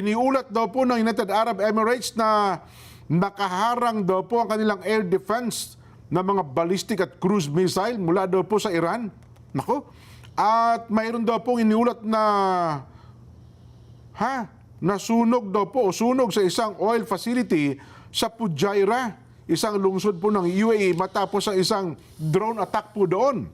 Iniulat daw po ng United Arab Emirates na nakaharang daw po ang kanilang air defense ng mga ballistic at cruise missile mula daw po sa Iran. Nako. At mayroon daw pong iniulat na nasunog daw po o sunog sa isang oil facility sa Fujairah, isang lungsod po ng UAE matapos ang isang drone attack po doon.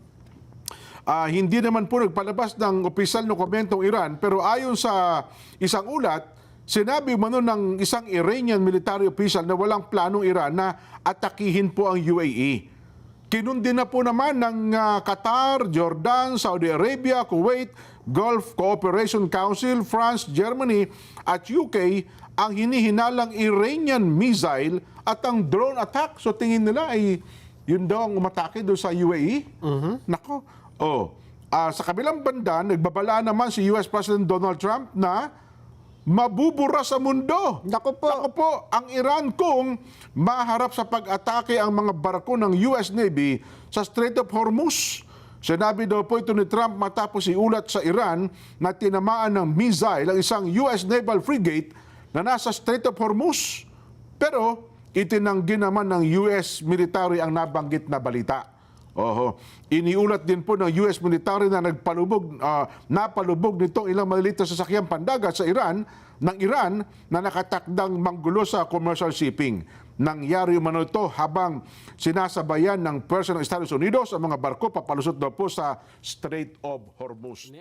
Hindi naman po nagpalabas ng opisyal na komentong Iran, pero ayon sa isang ulat, sinabi umano ng isang Iranian military official na walang planong Iran na atakihin po ang UAE. Kinundi na po naman ng Qatar, Jordan, Saudi Arabia, Kuwait, Gulf Cooperation Council, France, Germany at UK ang hinihinalang Iranian missile at ang drone attack. So tingin nila ay yun daw ang umatake doon sa UAE. Nako. Sa kabilang banda, nagbabala naman si US President Donald Trump na mabubura sa mundo. Naku po. Naku po, ang Iran kung maharap sa pag-atake ang mga barko ng US Navy sa Strait of Hormuz. Sinabi daw po ito ni Trump matapos iulat sa Iran na tinamaan ng missile ang isang US Naval Frigate na nasa Strait of Hormuz. Pero itinanggi naman ng US military ang nabanggit na balita. Iniulat din po ng US military na napalubog nitong ilang maliliit na sasakyang pandagat sa Iran na nakatakdang manggulo sa commercial shipping. Nangyari umano ito habang sinasabayan ng pwersa ng Estados Unidos ang mga barko papalusot daw po sa Strait of Hormuz.